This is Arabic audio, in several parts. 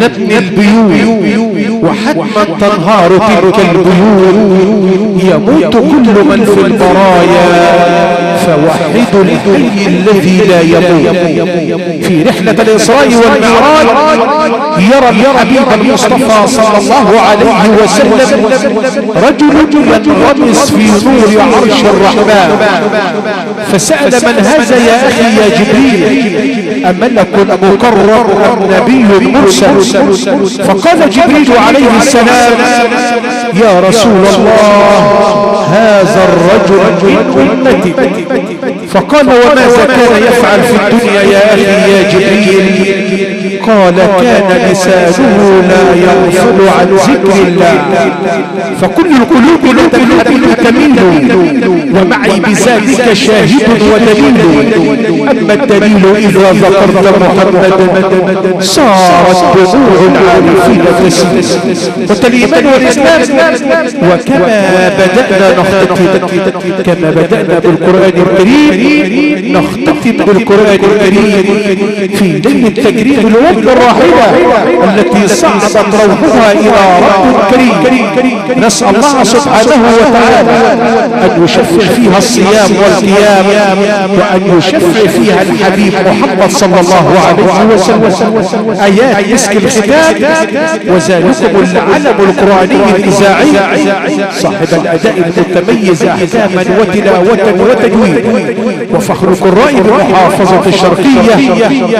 نبني البيوت وحتما تنهار تلك البيوت، يموت كل من في البرايا فوحدوا الحي الذي لا يموت. في رحلة الإسراء والمعراج يرى الحبيب المصطفى صلى الله عليه وسلم رجل ينغمس في نور عرش الرحمن، فسأل من هذا يا أخي يا جبريل؟ أملك مقرب أم نبي مرسل؟ فقال جبريل عليه السلام يا رسول الله هذا الرجل من أمتي. فقال وماذا كان يفعل في الدنيا يا أخي يا جبريل؟ قال كان لسانه لا يغفل عن ذكر الله، فكل القلوب لدى الحبيب تميل ومعي بذلك شاهد ودليل. أما الدليل إذا ذكرت محمدا صارت دموع العارفين تسيل. والإيمان والإسلام وكما بدأنا نختتم كما بدأنا بالقرآن الكريم نختتم بالقرآن الكريم في ليلة تجريد الوقت الراحلة التي صعدت روحها إلى رب كريم. نسأل الله سبحانه وتعالى أن يشفع فيها الصيام والقيام، وأن يشفع فيها الحبيب محمد صلى الله عليه وسلم. آيات مسك الختام وذلكم العلم القرآني الإذاعي صاحب الأداء المتميز أحكاما وتلاوة وتجويد، وفخر القراء بمحافظة الشرقية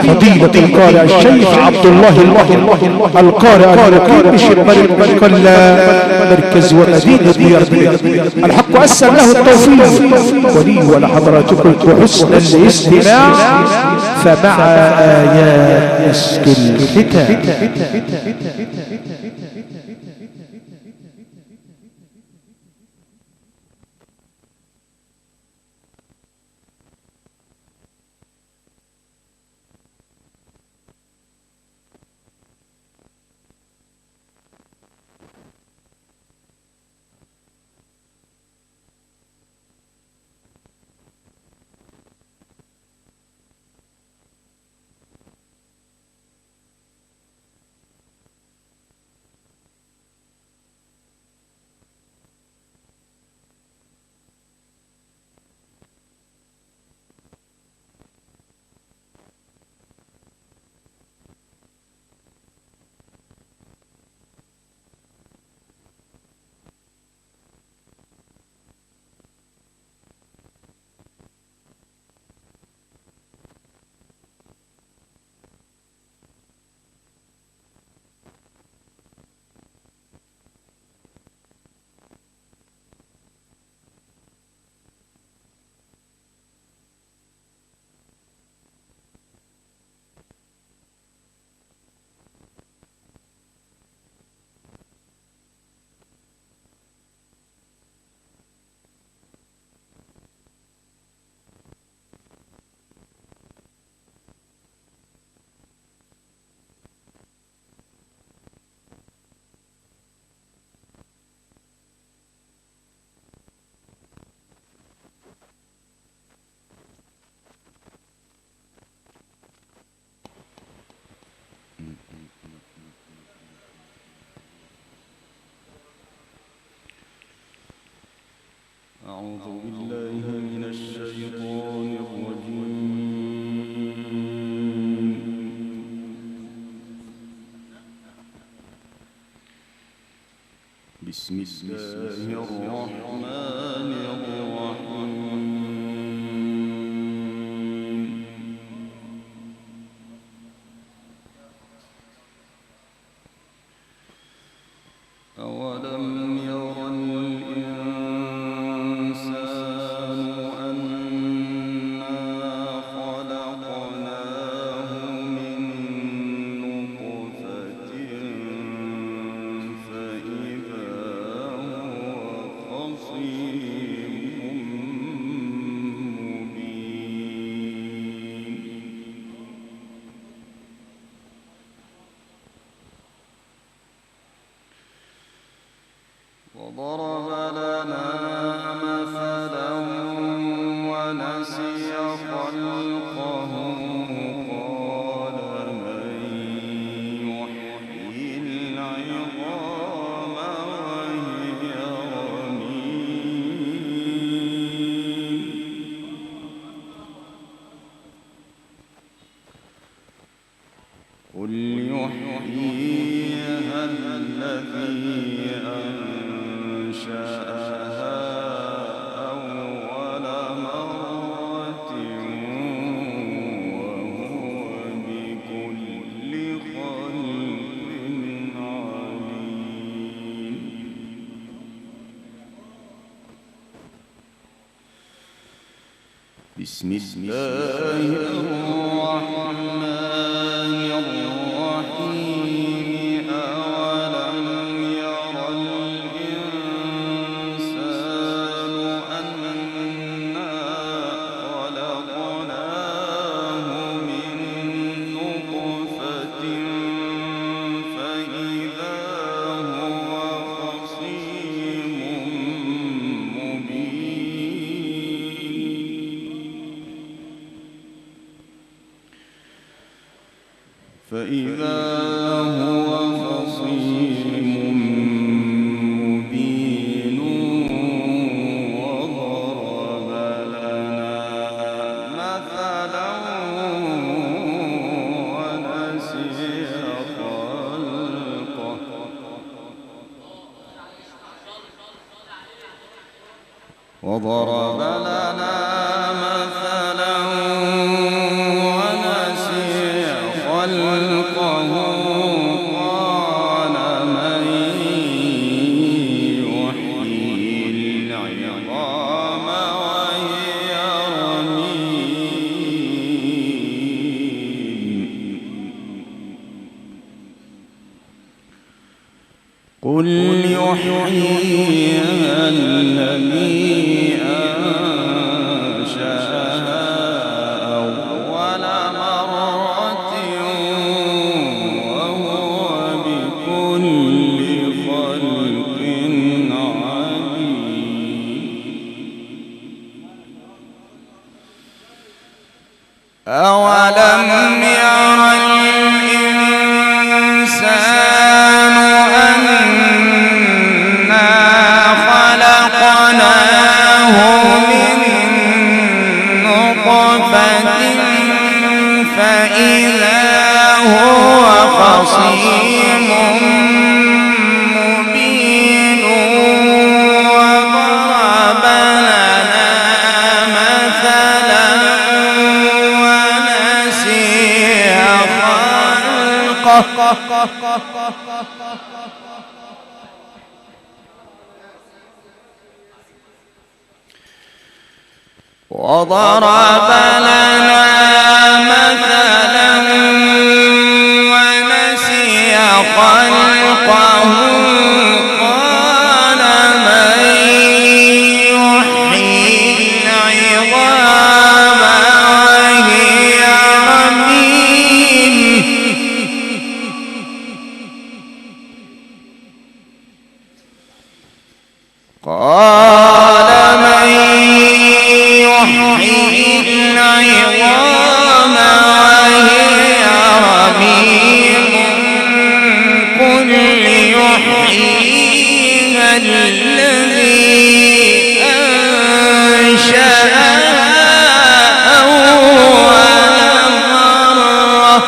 فضيلة القارئ الشيخ عبد الله القارئ المقيم بشبر المشكلة مركز ومدينة ديار. الحق أسأل له التوفيق ولي ولحضراتكم بحسن الاستماع، فمع آيات مسك الختام. أعوذ بالله من الشيطان الرجيم. بسم الله الرحمن الرحيم. أولم ير وضرب لنا مثلا ونسي خلقه قال من يحيي قل يحييها الذي أنشأها أول مرة وهو بكل خلق عليم. بسم الله الرحمن الرحيم. أولم ير الإنسان أنا خلقناه من نطفة فإذا هو خصيم مبين وضرب لنا مثلا ونسي خلقه وضرب لنا مثلا ونسي خلقه قال من يحيي العظام وهي رميم. قل يحييها الذي أنشأها أول مرة وهو بكل خلق عليم. أولم ير الإنسان أنا خلقناه من نطفة فإذا هو خصيم مبين وضرب لنا مثلا ونسي خلقه وضرب لنا مثلا ونسي خلقه قال من يحيي العظام وهي رميم. قال من يحيي العظام وهي رميم. قل يحييها الذي أنشأها أول مرة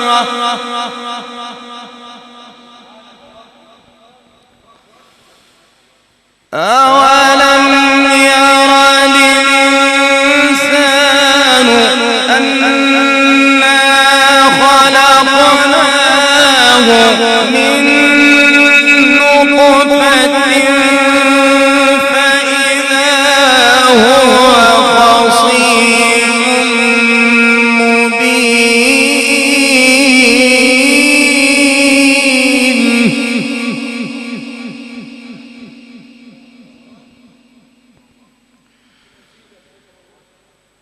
أولم ير الإنسان أنا خلقناه من نطفة فإذا هو خصيم مبين.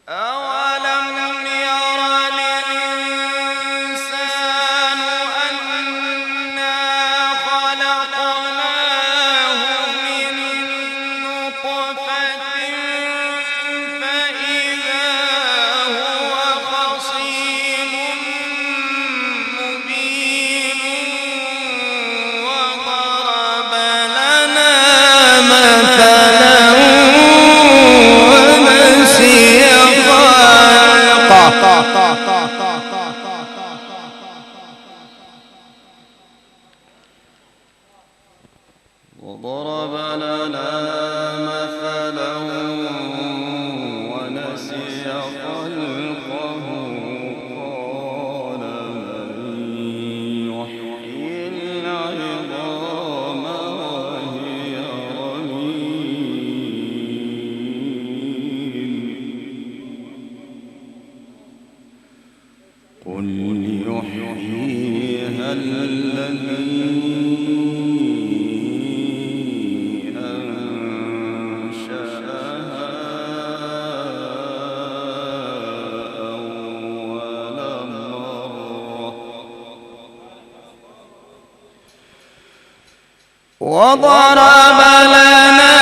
أولم ير الإنسان أنا خلقناه من وضرب لنا مثلا ونسي خلقه قال من يحيي العظام وهي رميم قل يحييها الذي وضرب لنا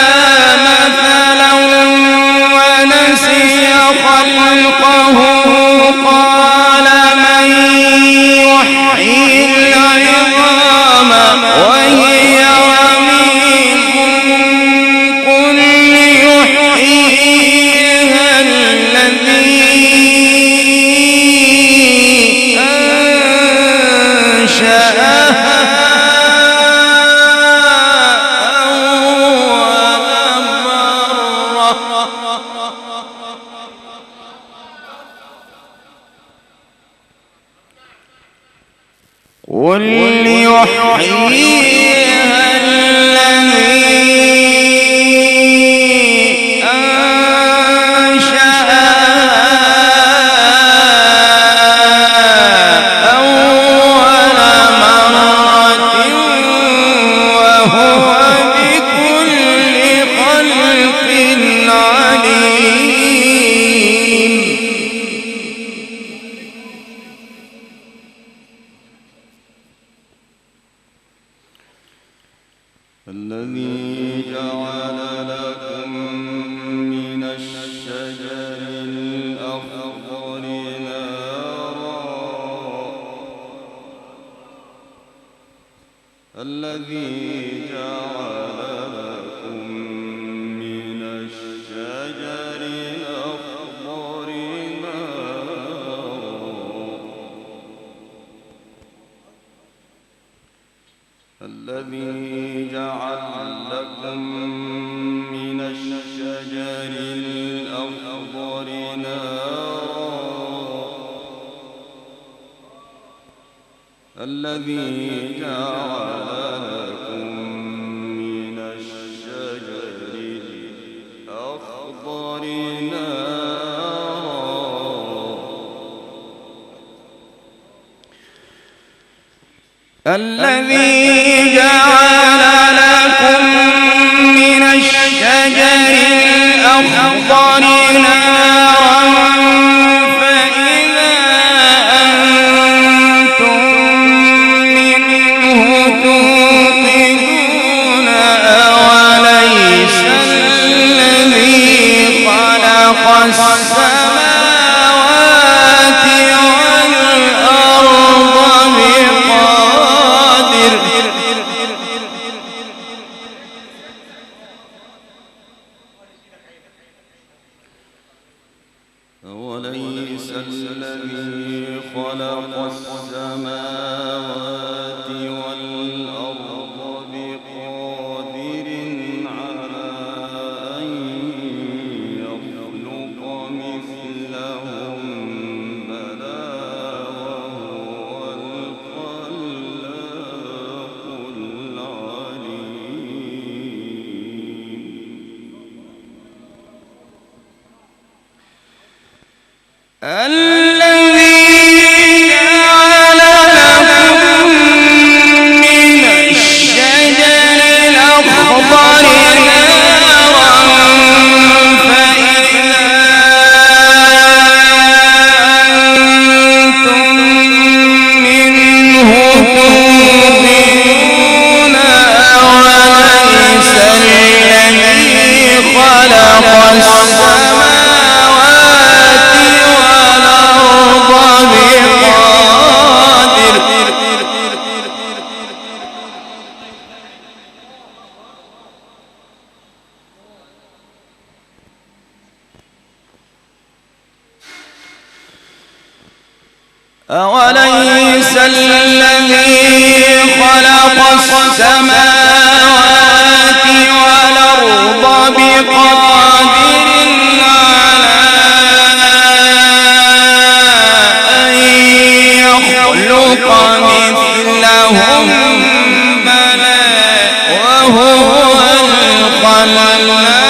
مثلا ونسي خلقه قال من يحيي العظام وهي رميم قل يحييها الذي أنشأها قل يحييها الذي أنشأها أول مرة وهو بكل خلق عليم الذي جعل لكم من الشجر الأخضر نارا الذي جعل لكم من الشجر الأخضر الذي جعل لكم من الشجر الأخضر نارا الذي جعل لكم من الشجر الأخضر الذي جعل لكم من الشجر الأخضر نارا فإذا أنتم منه توقدون أوليس الذي خلق السماوات والأرض أوليس الذي خلق السماوات والأرض بقادر على أن يخلق مثلهم بلى وهو الخلاق العليم الذي جعل لكم من الشجر الأخضر نارا فإذا أنتم منه توقدون أوليس الذي خلق السماوات والأرض بقادر أوليس الذي خلق السماوات بلى وهو الخلاق العليم.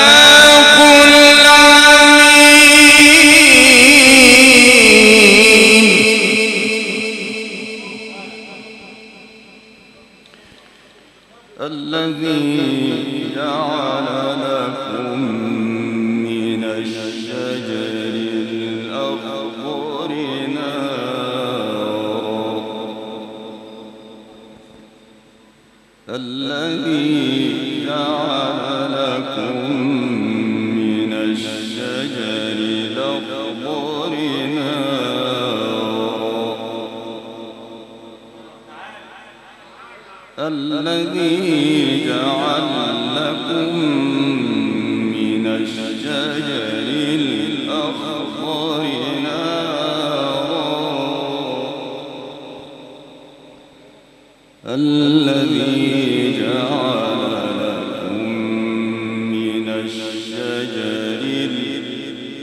الذي جعل لكم من الشجر الأخضر نارا الذي جعل لكم من الشجر الأخضر نارا الذي جعل لكم من الشجر الأخضر نارا الذي جعل لكم من الشجر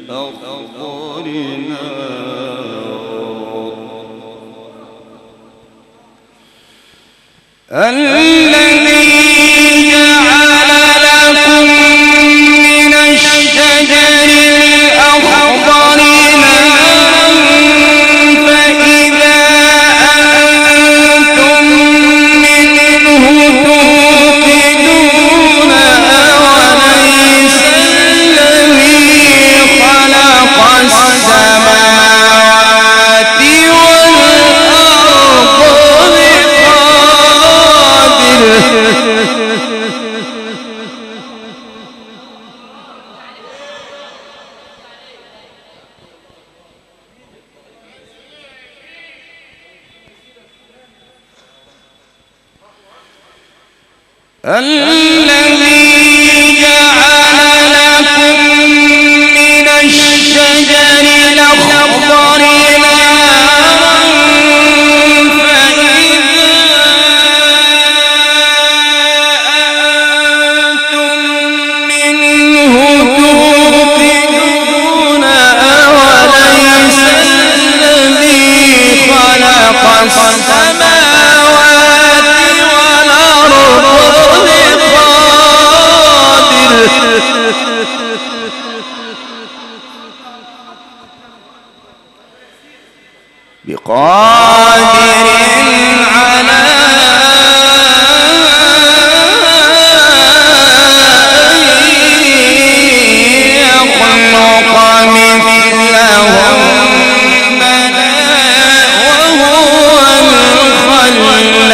الأخضر نارا الذي جعل لكم من الشجر الأخضر نارا فإذا أنتم منه توقدون أوليس الذي خلق السماوات والأرض الذي جعل لكم من الشجر الأخضر نارا فإذا أنتم منه توقدون أوليس الذي خلق السماوات والأرض بقادر على أن يخلق مثلهم بلى وهو الخلاق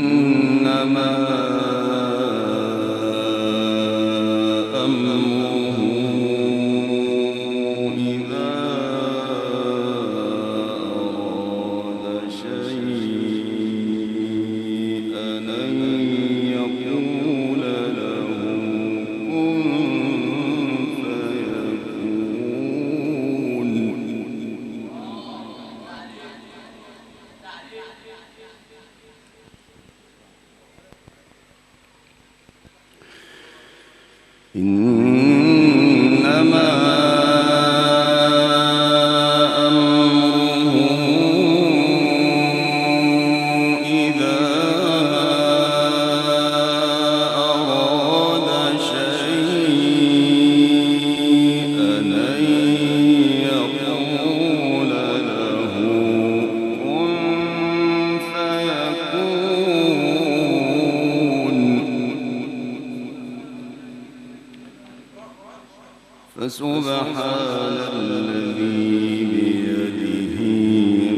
إنما أمره إذا أراد شيئا أن يقول له كن فيكون. إنما أمره إذا أراد شيئا أن يقول له كن فيكون. فسبحان الذي بيده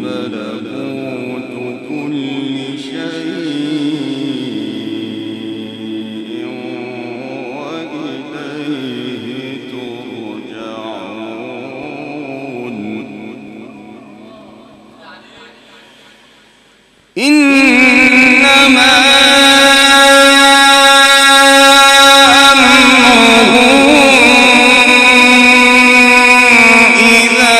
ملكوت كل شيء وإليه ترجعون. إنما أمره إذا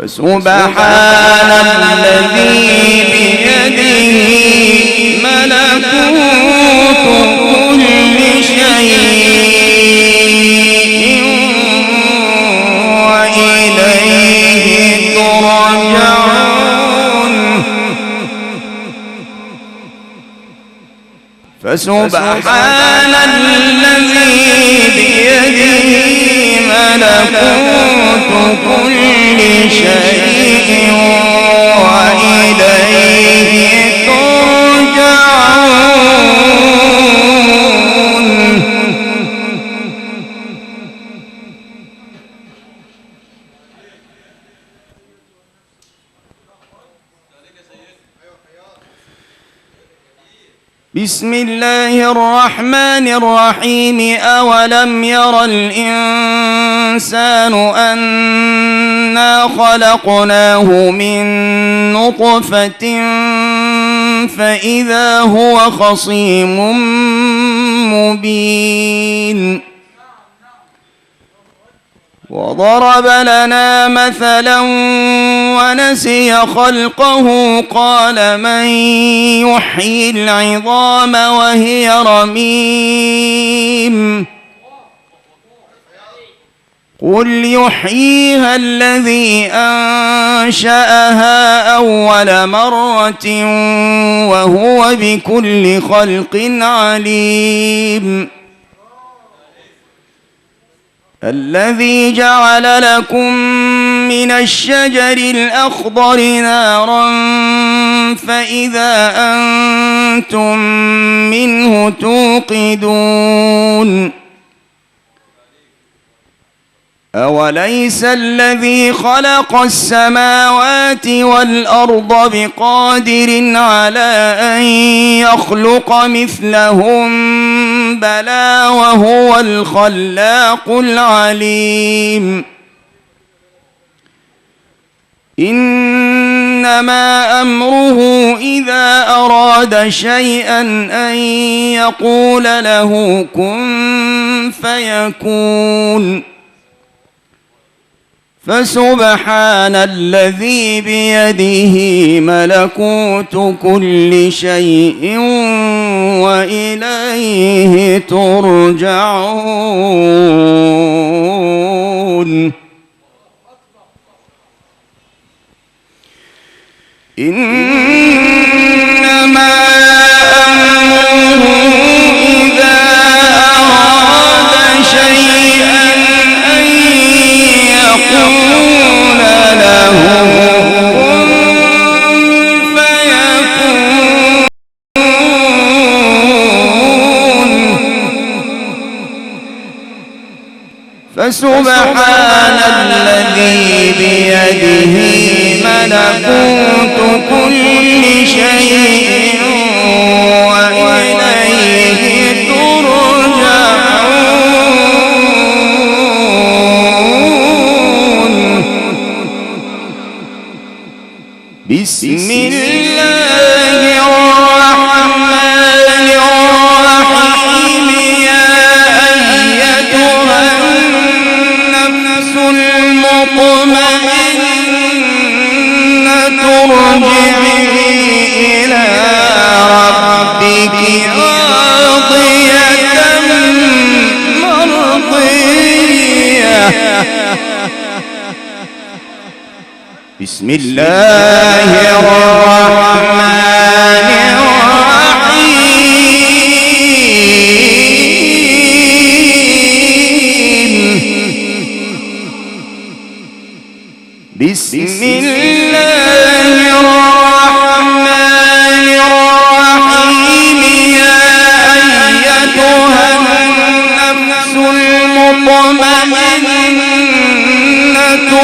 فسبحان الذي بيده ملكوت كل شيء وإليه ترجعون فسبحان الذي بيده ملكوت كل شيء وإليه ترجعون بسم الله الرحمن الرحيم أولم ير الإنسان أنا خلقناه من نطفة فإذا هو خصيم مبين وضرب لنا مثلا ونسي خلقه قال من يحيي العظام وهي رميم قل يحييها الذي أنشأها أول مرة وهو بكل خلق عليم الذي جعل لكم من الشجر الأخضر نارا فإذا أنتم منه توقدون أوليس الذي خلق السماوات والأرض بقادر على أن يخلق مثلهم بلى وهو الخلاق العليم إنما أمره إذا أراد شيئا أن يقول له كن فيكون فسبحان الذي بيده ملكوت كل شيء وإليه ترجعون إنما أمره إذا أراد شيئا أن يقول له كن فيكون فسبحان الذي بيده ملكوت كل شيء وإليه ترجعون بسم الله الرحمن الرحيم يا أيتها النفس المطمئنة ارجعي إلى ربك راضية مرضية بسم الله الرحمن الرحيم بسم الله الرحمن الرحيم يا أيتها النفس المطمئنة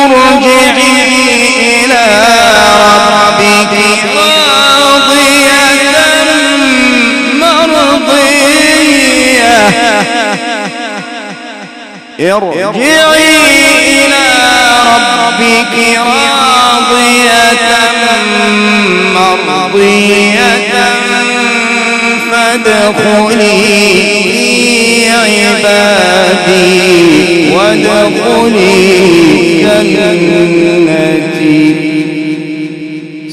ارجعي إلى ربك راضية مرضية ارجعي إلى ربك راضية مرضية فادخلي في عبادي وادخلي جنتي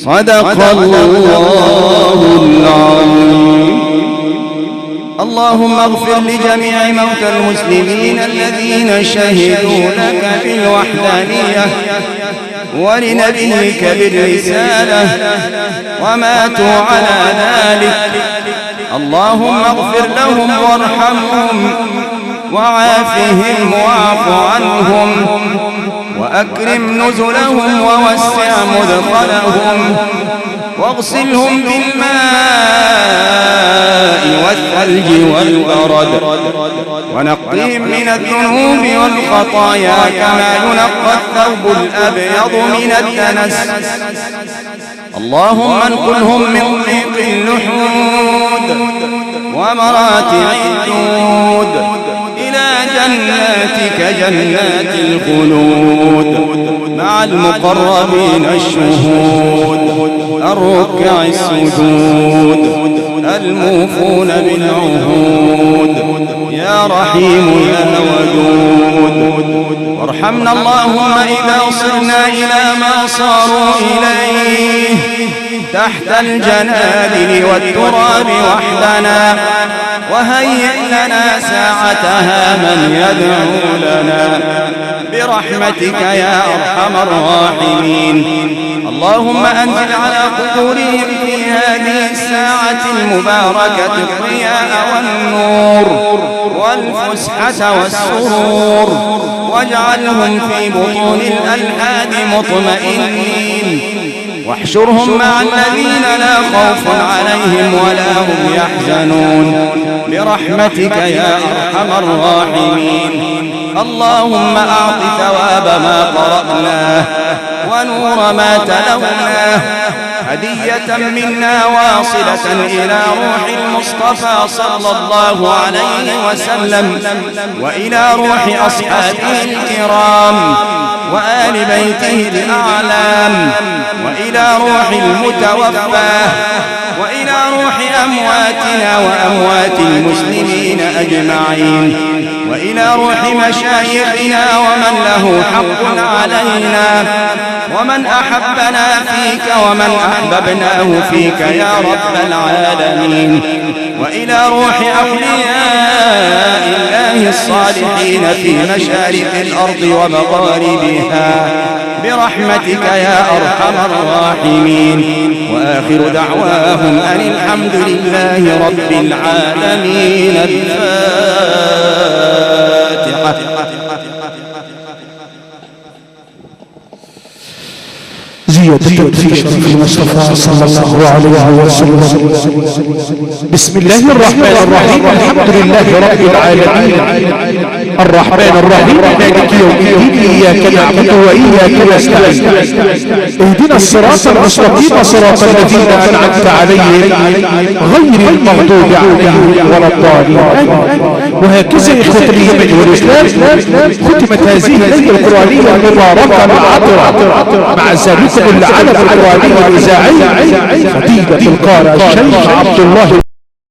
صدق الله العظيم. اللهم اغفر لجميع موتى المسلمين الذين شهدوا لك بالوحدانية ولنبيك بالرسالة وماتوا على ذلك. اللهم اغفر لهم وارحمهم وعافهم واعف عنهم وأكرم نزلهم ووسع مدخلهم واغسلهم بالماء والثلج والبرد ونقهم من الذنوب والخطايا كما ينقى الثوب الأبيض من الدنس. اللهم انقلهم من ضيق اللحود ومراتع الجود إلى جناتك جنات الخلود مع المقربين الشهود الركع السجود الموفون بالعهود يا رحيم يا ودود. وارحمنا اللهم إذا صرنا إلى ما صاروا إليه تحت الجنادل والتراب وحدنا وهيئ لنا ساعتها من يدعو لنا برحمتك يا أرحم الراحمين. اللهم أنزل على قبورهم في هذه الساعة المباركة الضياء والنور والفسحة والسرور واجعلهم في بطون الألحاد مطمئنين واحشرهم مع الذين لا خوف عليهم ولا هم يحزنون برحمتك يا أرحم الراحمين. اللهم أعط ثواب ما قرأناه ونور ما تلوناه هدية منا واصلة إلى روح المصطفى صلى الله عليه وسلم وإلى روح أصحابه الكرام وآل بيته الأعلام وإلى روح المتوفى وإلى روح أمواتنا وأموات المسلمين أجمعين وإلى روح مشايخنا ومن له حق علينا ومن أحبنا فيك ومن أحببناه فيك يا رب العالمين وإلى روح أولياء الله الصالحين في مشارق الأرض ومغاربها برحمتك يا أرحم الراحمين. وآخر دعواهم أن الحمد لله رب العالمين. الفاتحة. زيادة في شرف المصطفى صلى الله عليه وسلم. بسم الله الرحمن الرحيم. الحمد لله رب العالمين الرحمن الرحيم مالك يوم الدين إياك نعبد وإياك نستعين اهدنا الصراط المستقيم صراط الذين أنعمت عليهم غير المغضوب عليهم ولا الضالين. وهكذا إخوة الإيمان والإسلام ختمت هذه الليلة القرآنية المباركة العطرة مع ذلك العلم القرآني الإذاعي فضيلة القارئ الشيخ عبد الله